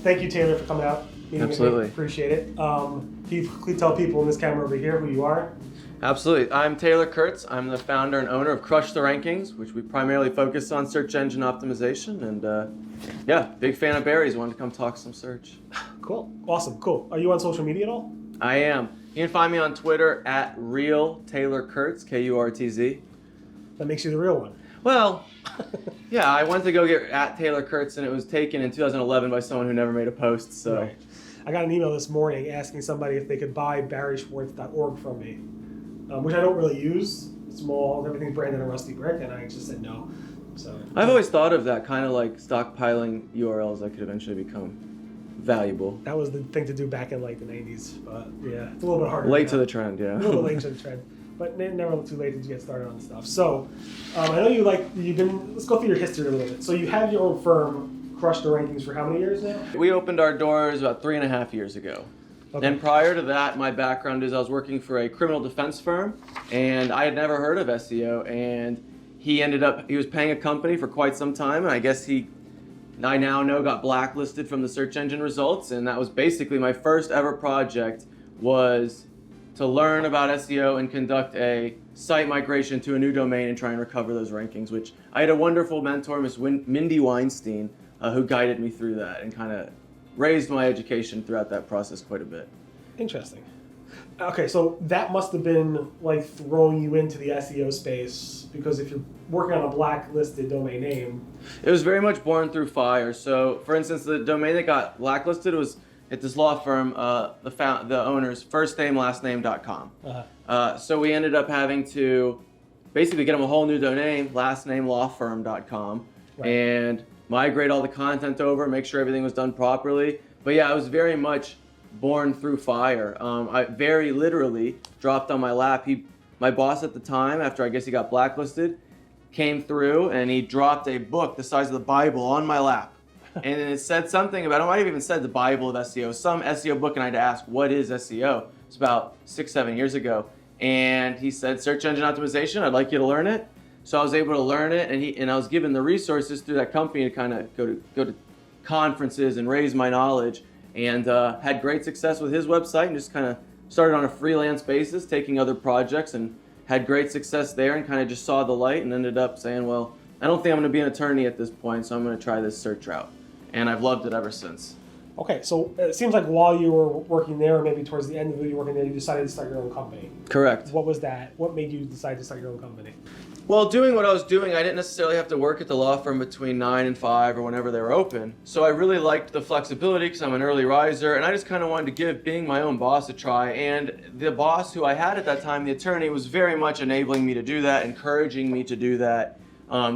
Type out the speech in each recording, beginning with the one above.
Thank you, Taylor, for coming out. Absolutely. Appreciate it. Can you quickly tell people in this camera over here who you are? Absolutely. I'm Taylor Kurtz. I'm the founder and owner of Crush the Rankings, which we primarily focus on search engine optimization. And yeah, big fan of berries. Wanted to come talk some search. Cool. Awesome. Cool. Are you on social media at all? I am. You can find me on Twitter at @RealTaylorKurtz, Kurtz. That makes you the real one. Well, yeah, I went to go get at Taylor Kurtz, and it was taken in 2011 by someone who never made a post. So, right. I got an email this morning asking somebody if they could buy barryschwartz.org from me, which I don't really use. It's small, everything's branded on Rusty Brick, and I just said no. So I've always thought of that, kind of like stockpiling URLs that could eventually become valuable. That was the thing to do back in like the 90s, but yeah, it's a little bit harder. Late to the trend, yeah. A little late to the trend. But never too late to get started on stuff. So, I know you've been, let's go through your history a little bit. So you have your own firm, Crush the Rankings, for how many years now? We opened our doors about 3.5 years ago. Okay. And prior to that, my background is I was working for a criminal defense firm, and I had never heard of SEO, and he was paying a company for quite some time, and I guess I now know got blacklisted from the search engine results, and that was basically my first ever project was to learn about SEO and conduct a site migration to a new domain and try and recover those rankings, which I had a wonderful mentor, Miss Mindy Weinstein, who guided me through that and kind of raised my education throughout that process quite a bit. Interesting. Okay, so that must have been like throwing you into the SEO space, because if you're working on a blacklisted domain name. It was very much born through fire. So, for instance, the domain that got blacklisted was at this law firm, the owner's first name, last name.com. So we ended up having to basically get them a whole new domain, lastnamelawfirm.com, right, and migrate all the content over, make sure everything was done properly. But yeah, I was very much born through fire. I very literally dropped on my lap. My boss at the time, after I guess he got blacklisted, came through and he dropped a book the size of the Bible on my lap. And it said something about, I might have even said the Bible of SEO, some SEO book, and I had to ask, what is SEO? It's about 6-7 years ago. And he said, search engine optimization, I'd like you to learn it. So I was able to learn it, and I was given the resources through that company to kind of go to conferences and raise my knowledge, and had great success with his website, and just kind of started on a freelance basis, taking other projects, and had great success there, and kind of just saw the light and ended up saying, well, I don't think I'm going to be an attorney at this point, so I'm going to try this search route. And I've loved it ever since. Okay, so it seems like while you were working there, or maybe towards the end of you working there, you decided to start your own company. Correct. What was that? What made you decide to start your own company? Well, doing what I was doing, I didn't necessarily have to work at the law firm between 9 and 5 or whenever they were open. So I really liked the flexibility because I'm an early riser, and I just kind of wanted to give being my own boss a try. And the boss who I had at that time, the attorney, was very much enabling me to do that, encouraging me to do that,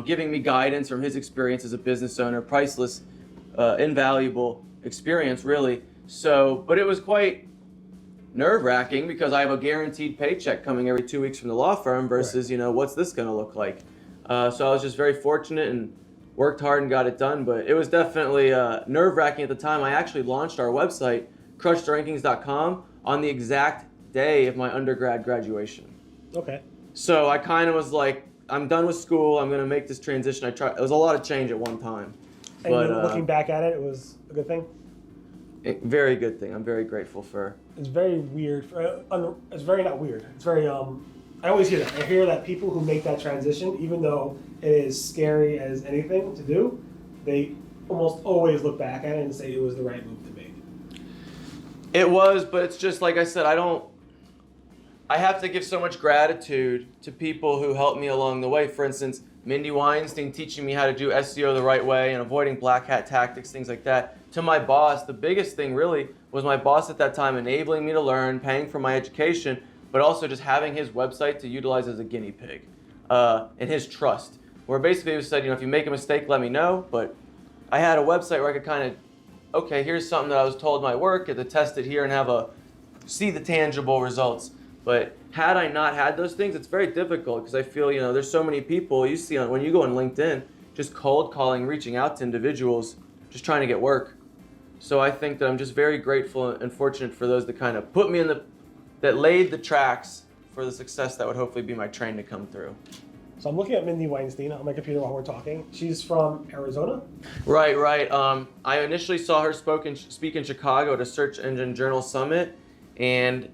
giving me guidance from his experience as a business owner, priceless, invaluable experience, really. So, but it was quite nerve-wracking because I have a guaranteed paycheck coming every 2 weeks from the law firm versus, right, what's this going to look like? So I was just very fortunate and worked hard and got it done, but it was definitely nerve-wracking at the time. I actually launched our website, crushtherankings.com, on the exact day of my undergrad graduation. Okay. So I kind of was like, I'm done with school, I'm going to make this transition. It was a lot of change at one time. And but, looking back at it, it was a good thing? Very good thing. I'm very grateful for. It's very weird. It's very not weird. It's very, I always hear that. I hear that people who make that transition, even though it is scary as anything to do, they almost always look back at it and say it was the right move to make. It was, but it's just like I said, I have to give so much gratitude to people who helped me along the way. For instance, Mindy Weinstein teaching me how to do SEO the right way and avoiding black hat tactics, things like that. To my boss, the biggest thing really was my boss at that time enabling me to learn, paying for my education, but also just having his website to utilize as a guinea pig, and his trust. Where basically he said, if you make a mistake, let me know. But I had a website where I could kind of, okay, here's something that I was told might work, get to test it here and see the tangible results. But had I not had those things, it's very difficult because I feel, there's so many people you see when you go on LinkedIn, just cold calling, reaching out to individuals, just trying to get work. So I think that I'm just very grateful and fortunate for those that kind of put me that laid the tracks for the success that would hopefully be my train to come through. So I'm looking at Mindy Weinstein on my computer while we're talking. She's from Arizona. Right. I initially saw her speak in Chicago at a Search Engine Journal Summit, and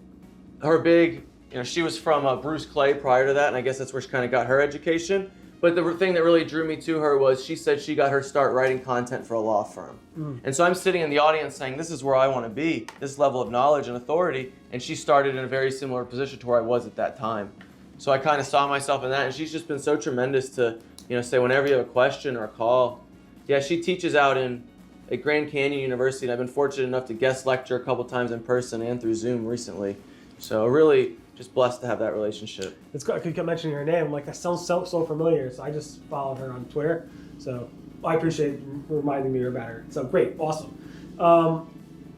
her big, she was from Bruce Clay prior to that, and I guess that's where she kind of got her education. But the thing that really drew me to her was she said she got her start writing content for a law firm. And so I'm sitting in the audience saying, this is where I want to be, this level of knowledge and authority, and she started in a very similar position to where I was at that time. So I kind of saw myself in that, and she's just been so tremendous to, say whenever you have a question or a call. Yeah, she teaches out at Grand Canyon University, and I've been fortunate enough to guest lecture a couple times in person and through Zoom recently. So really just blessed to have that relationship. It's good. I kept mentioning her name. Like, that sounds so familiar. So I just followed her on Twitter. So I appreciate you reminding me about her. So great, awesome. All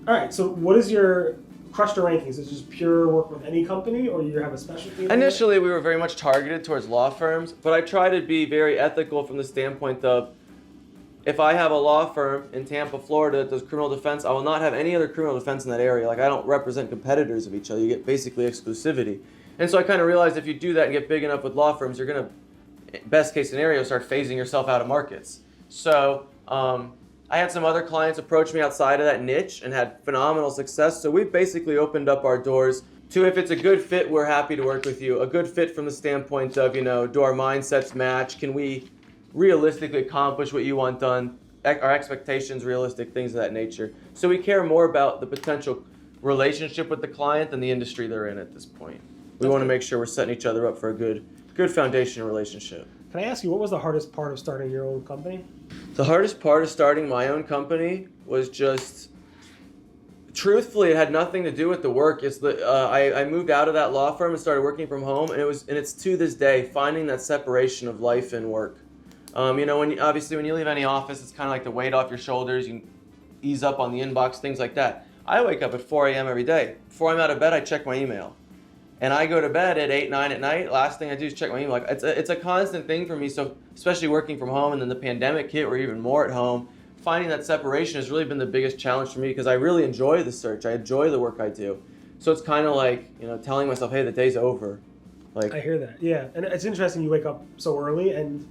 right. So what is your crush the rankings? Is it just pure work with any company, or you have a specialty? Initially, we were very much targeted towards law firms, but I try to be very ethical from the standpoint of, if I have a law firm in Tampa, Florida that does criminal defense, I will not have any other criminal defense in that area. Like, I don't represent competitors of each other. You get basically exclusivity. And so I kind of realized if you do that and get big enough with law firms, you're going to, best case scenario, start phasing yourself out of markets. So I had some other clients approach me outside of that niche and had phenomenal success. So we've basically opened up our doors to, if it's a good fit, we're happy to work with you. A good fit from the standpoint of, do our mindsets match? Can we realistically accomplish what you want done, our expectations, realistic things of that nature. So we care more about the potential relationship with the client than the industry they're in at this point. We want to make sure we're setting each other up for a good foundation relationship. Can I ask you, what was the hardest part of starting your own company? The hardest part of starting my own company was just, truthfully, it had nothing to do with the work. It's I moved out of that law firm and started working from home, and it's to this day finding that separation of life and work. When you leave any office, it's kind of like the weight off your shoulders. You can ease up on the inbox, things like that. I wake up at 4 a.m. every day. Before I'm out of bed, I check my email. And I go to bed at 8, 9 at night. Last thing I do is check my email. Like, it's a constant thing for me. So especially working from home, and then the pandemic hit, we're even more at home. Finding that separation has really been the biggest challenge for me, because I really enjoy the search. I enjoy the work I do. So it's kind of like, telling myself, hey, the day's over. Like, I hear that. Yeah, and it's interesting you wake up so early, and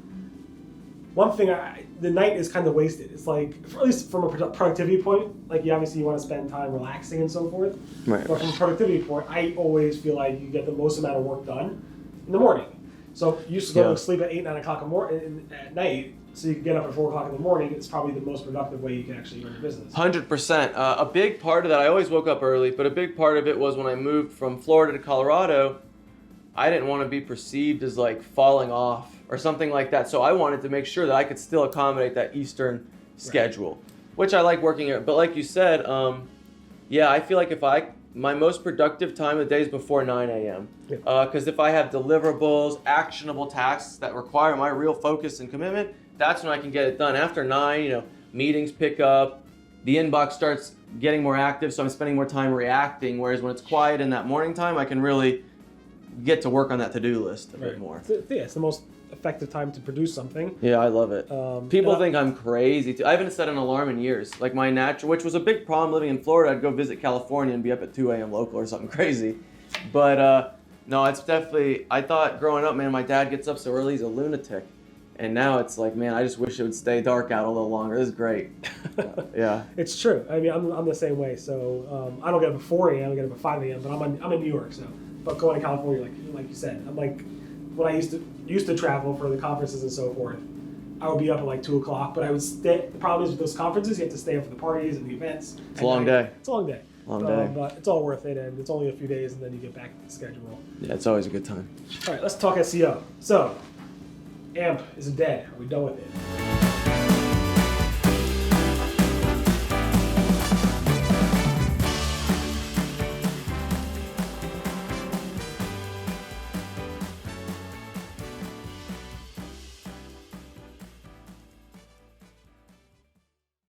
one thing, the night is kind of wasted. It's like, at least from a productivity point, like, you obviously want to spend time relaxing and so forth. Right. But from a productivity point, I always feel like you get the most amount of work done in the morning. So you used to go to sleep at 8, 9 o'clock at night, so you can get up at 4 o'clock in the morning. It's probably the most productive way you can actually run your business. 100%. A big part of that, I always woke up early, but a big part of it was when I moved from Florida to Colorado, I didn't want to be perceived as like falling off or something like that. So I wanted to make sure that I could still accommodate that Eastern schedule, which I like working at. But like you said, I feel like my most productive time of the day is before 9 a.m. Because if I have deliverables, actionable tasks that require my real focus and commitment, that's when I can get it done. After 9, meetings pick up, the inbox starts getting more active, so I'm spending more time reacting. Whereas when it's quiet in that morning time, I can really get to work on that to-do list a bit more. It's the most effective time to produce something. Yeah, I love it. People think I'm crazy too. I haven't set an alarm in years. Like my which was a big problem living in Florida. I'd go visit California and be up at 2 a.m. local or something crazy. But no, it's definitely, I thought growing up, man, my dad gets up so early, he's a lunatic. And now it's like, man, I just wish it would stay dark out a little longer. This is great. Yeah. It's true. I mean, I'm the same way. So I don't get up at 4 a.m. I get up at 5 a.m. But I'm in New York, so. But going to California, like you said, I'm like, when I used to travel for the conferences and so forth, I would be up at like 2 o'clock. But I would stay. The problem is with those conferences, you have to stay up for the parties and the events. It's a long day. It's a long day. Long day. But it's all worth it, and it's only a few days, and then you get back to the schedule. Yeah, it's always a good time. All right, let's talk SEO. So, AMP is dead. Are we done with it?